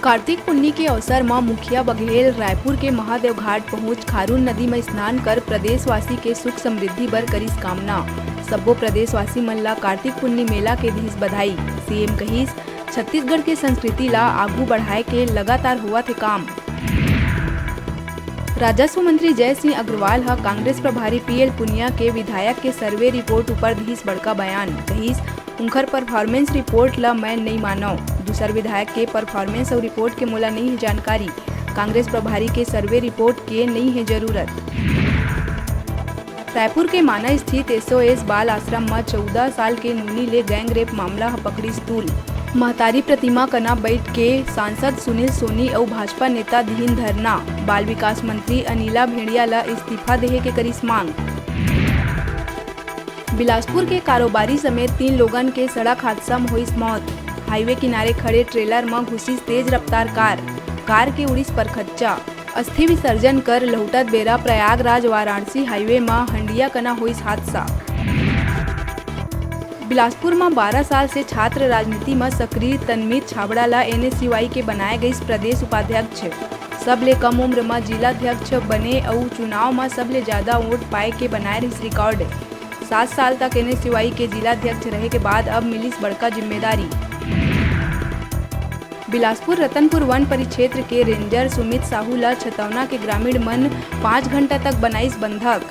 कार्तिक पुन्नी के अवसर में मुखिया बघेल रायपुर के महादेव घाट पहुंच खारून नदी में स्नान कर प्रदेशवासी के सुख समृद्धि बर करिस कामना। सब्बो प्रदेशवासी मन ला कार्तिक पुन्नी मेला के दिस बधाई। सीएम कहिस छत्तीसगढ़ के संस्कृति ला आगू बढ़ाए के लगातार हुआ थे काम। राजस्व मंत्री जय सिंह अग्रवाल हा कांग्रेस प्रभारी पीएल पुनिया के विधायक के सर्वे रिपोर्ट ऊपर दिस बड़का बयान। कहिस उनकर परफॉर्मेंस रिपोर्ट ला मैं नहीं मानव। दूसर विधायक के परफॉर्मेंस और रिपोर्ट के मोला नहीं है जानकारी। कांग्रेस प्रभारी के सर्वे रिपोर्ट के नहीं है जरूरत। रायपुर के माना स्थित SOS बाल आश्रम में 14 साल के नूनी ले गैंग रेप मामला हा पकड़ी तूल। महतारी प्रतिमा कना बैठ के सांसद सुनील सोनी और भाजपा नेता दिहिन धरना। बाल विकास मंत्री अनिला भेड़िया ला इस्तीफा देहे के करिस मांग। बिलासपुर के कारोबारी समेत 3 लोगन के सड़क हादसा में हुई मौत। हाईवे किनारे खड़े ट्रेलर में घुसी तेज रफ्तार कार के उड़ीस परखच्चा। अस्थि विसर्जन कर लौटत बेरा प्रयागराज वाराणसी हाईवे में हंडिया कना हुई हादसा। बिलासपुर में 12 साल से छात्र राजनीति में सक्रिय तनमीत छाबड़ा ला NSUI के बनाए गई प्रदेश उपाध्यक्ष। सबले कम उम्र में जिलाध्यक्ष बने और चुनाव में सबले ज्यादा वोट पाए के बनाए रही रिकॉर्ड। 7 साल तक NSUI के जिलाध्यक्ष रहे के बाद अब मिलिस बड़का जिम्मेदारी। बिलासपुर रतनपुर वन परिक्षेत्र के रेंजर सुमित साहू ला छतौना के ग्रामीण मन 5 घंटा तक बनाइस बंधक।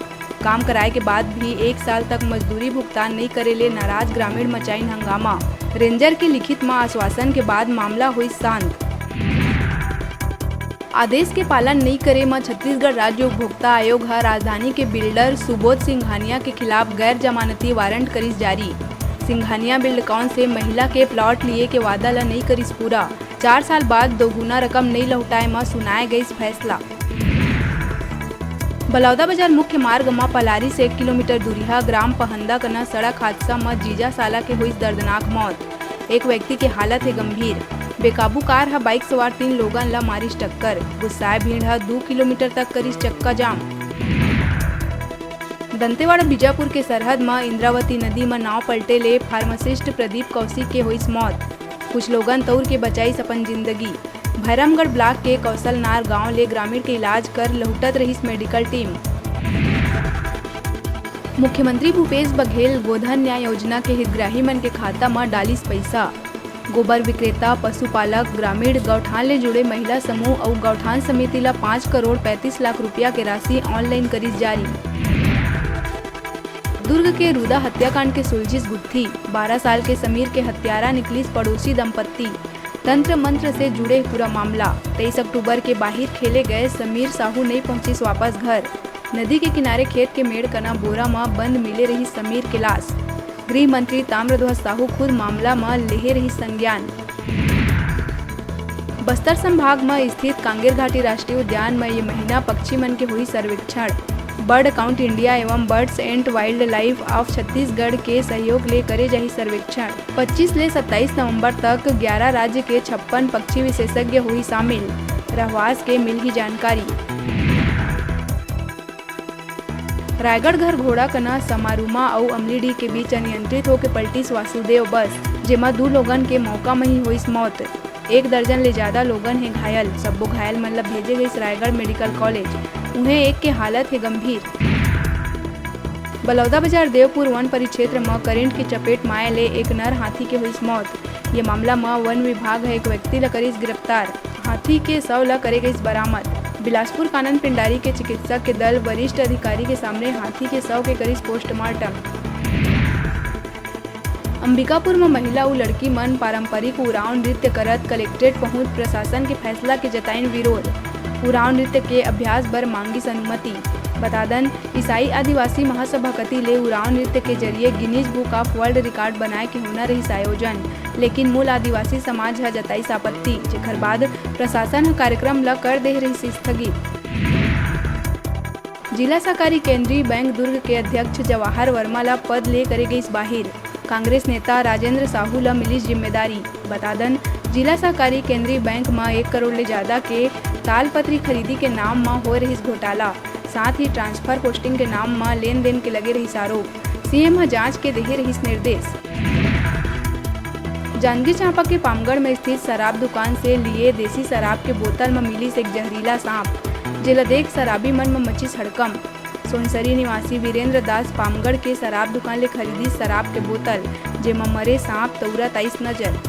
काम कराए के बाद भी 1 साल तक मजदूरी भुगतान नहीं करेले नाराज ग्रामीण मचाइन हंगामा। रेंजर के लिखित में आश्वासन के बाद मामला हुई शांत। आदेश के पालन नहीं करे में छत्तीसगढ़ राज्य उपभोक्ता आयोग हा राजधानी के बिल्डर सुबोध सिंघानिया के खिलाफ गैर जमानती वारंट करिस जारी। सिंघानिया बिल्डकॉन से महिला के प्लॉट लिए के वादा ला नहीं करिस पूरा। 4 साल बाद दोगुना रकम नहीं लौटाए में सुनाए गई फैसला। बलौदा बाजार मुख्य मार्ग में पलारी से 1 किलोमीटर दूरिया ग्राम पहंदा कना सड़क हादसा में जीजा साला के हुई दर्दनाक मौत। एक व्यक्ति की हालत है गंभीर। बेकाबू कार हा बाइक सवार 3 लोगन ला मारिस टक्कर। गुस्साए भीड़ हा 2 किलोमीटर तक करिस चक्का जाम। दंतेवाड़ा बीजापुर के सरहद में इंद्रावती नदी में नाव पलटे ले फार्मासिस्ट प्रदीप कौशिक के हुई मौत। कुछ लोगन तौर के बचाई अपन जिंदगी। भैरमगढ़ ब्लॉक के कौशलनार गांव ले ग्रामीण के इलाज कर लौटत रहीस मेडिकल टीम। मुख्यमंत्री भूपेश बघेल गोधन न्याय योजना के हितग्राही मन के खाता में डालिस पैसा। गोबर विक्रेता पशुपालक ग्रामीण गौठान ले जुड़े महिला समूह और गौठान समिति ला 5 करोड़ 35 लाख रुपया के राशि ऑनलाइन करिस जारी। दुर्ग के रुदा हत्याकांड के सुलझिस गुत्थी। 12 साल के समीर के हत्यारा निकलिस पड़ोसी दंपत्ति। तंत्र मंत्र से जुड़े पूरा मामला। 23 अक्टूबर के बाहर खेले गए समीर साहू नहीं पहुंचिस वापस घर। नदी के किनारे खेत के मेड़ कना बोरा में बंद मिले रही समीर के लाश। गृह मंत्री ताम्रध्वज साहू खुद मामला में ले रही संज्ञान। बस्तर संभाग में स्थित कांगेर घाटी राष्ट्रीय उद्यान में ये महीना पक्षी मन के हुई सर्वेक्षण। बर्ड अकाउंट इंडिया एवं birds and wild life of Chhattisgarh के सहयोग ले करे जाही सर्वेक्षण। 25 ले 27 नवंबर तक 11 राज्य के 56 पक्षी विशेषज्ञ हुई शामिल। रहवास के मिल ही जानकारी। रायगढ़ घर घोड़ा कना समारूमा और अमलीडी के बीच अनियंत्रित होकर पलटी वासुदेव बस, जेमा 2 लोगन के मौका में ही हुई मौत। 1 दर्जन ले ज्यादा लोगन है घायल। सबो घायल मन ला भेजे गई रायगढ़ मेडिकल कॉलेज। उन्हें एक के हालत है गंभीर। बलौदा बाजार देवपुर वन परिक्षेत्र में करंट की चपेट में आए ले एक नर हाथी के हुई मौत। ये मामला में वन विभाग है एक व्यक्ति ला करिस गिरफ्तार। हाथी के शव ला करे गई बरामद। बिलासपुर कानन पिंडारी के चिकित्सक के दल वरिष्ठ अधिकारी के सामने हाथी के शव के करिस पोस्टमार्टम। अंबिकापुर में महिला और लड़की मन पारंपरिक उरांव नृत्य करत कलेक्ट्रेट पहुंच प्रशासन के फैसला के जताइन विरोध। उरांव नृत्य के अभ्यास बर मांगिस अनुमति। बतादन ईसाई आदिवासी महासभाकति ले उरांव नृत्य के जरिए Guinness book of world record बनाए के होना रही आयोजन, लेकिन मूल आदिवासी समाज हा जताई आपत्ति, जेकर बाद प्रशासन कार्यक्रम ला कर दे रही स्थगित। जिला सहकारी केंद्रीय बैंक दुर्ग के अध्यक्ष जवाहर वर्मा ला पद ले करे गई बाहिर। कांग्रेस नेता राजेंद्र साहू ला मिलिस जिम्मेदारी। बतादन जिला सहकारी केंद्रीय बैंक में 1 करोड़ ले ज्यादा के तालपत्री खरीदी के नाम में हो रही घोटाला। साथ ही ट्रांसफर पोस्टिंग के नाम में लेन देन के लगे रही आरोप। सीएम जांच के दे रही निर्देश। जांजगीर चांपा के पामगढ़ में स्थित शराब दुकान से लिए देसी शराब के बोतल में मिली से एक जहरीला सांप, जेला देख शराबी मन में मची हड़कंप। सोनसरी निवासी वीरेंद्र दास पामगढ़ के शराब दुकान ले खरीदी शराब के बोतल, जेमा मरे सांप तौरत आइस नजर।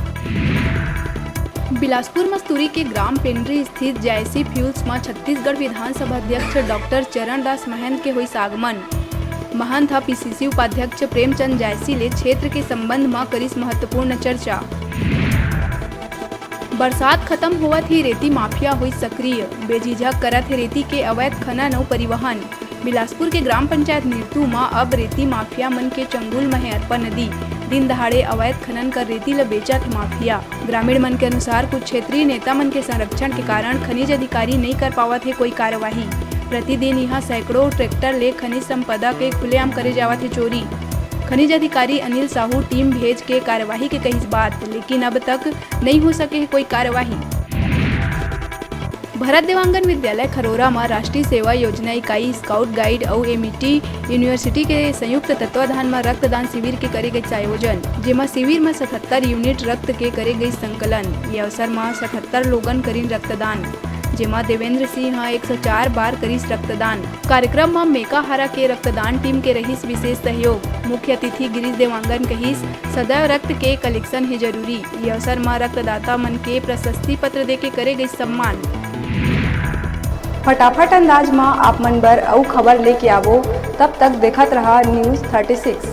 बिलासपुर मस्तूरी के ग्राम पेंड्री स्थित जायसी फ्यूल्स में छत्तीसगढ़ विधानसभा अध्यक्ष डॉक्टर चरणदास महंत के हुई आगमन। महंत हा पीसीसी उपाध्यक्ष प्रेमचंद जायसी ले क्षेत्र के संबंध में करिस महत्वपूर्ण चर्चा। बरसात खत्म होवत ही रेती माफिया हुई सक्रिय, बेझिझक करत है रेती के अवैध खनन और परिवहन। बिलासपुर के ग्राम पंचायत नीरतू में अब रेती माफिया मन के चंगुल में है अरपा नदी। दिन दहाड़े अवैध खनन कर रेती ल बेचत है माफिया। ग्रामीण मन के अनुसार कुछ क्षेत्रीय नेता मन के संरक्षण के कारण खनिज अधिकारी नहीं कर पावत है कोई कार्यवाही। प्रतिदिन यहाँ सैकड़ों ट्रैक्टर ले खनिज संपदा के खुलेआम करे जावत है चोरी। खनिज अधिकारी अनिल साहू टीम भेज के कार्यवाही के कही बात, लेकिन अब तक नहीं हो सके है कोई कार्यवाही। भरत देवांगन विद्यालय खरोरा में राष्ट्रीय सेवा योजना इकाई स्काउट गाइड और एमईटी यूनिवर्सिटी के संयुक्त तत्वाधान में रक्तदान शिविर के करे गई आयोजन, जेमा शिविर में 77 यूनिट रक्त के करे गई संकलन। ये अवसर में 77 लोगन करीन रक्तदान, जेमा देवेंद्र सिंह 104 बार करीस रक्तदान। कार्यक्रम में मेकाहारा के रक्तदान टीम के रहीस विशेष सहयोग। मुख्य अतिथि गिरीश देवांगन कहीस सदैव रक्त के कलेक्शन है जरूरी। ये अवसर में रक्तदाता मन के प्रशस्ति पत्र दे के करे गई सम्मान। फटाफट अंदाज में आप मन बर अउ खबर लेके आवो, तब तक देखत रहा न्यूज़ 36।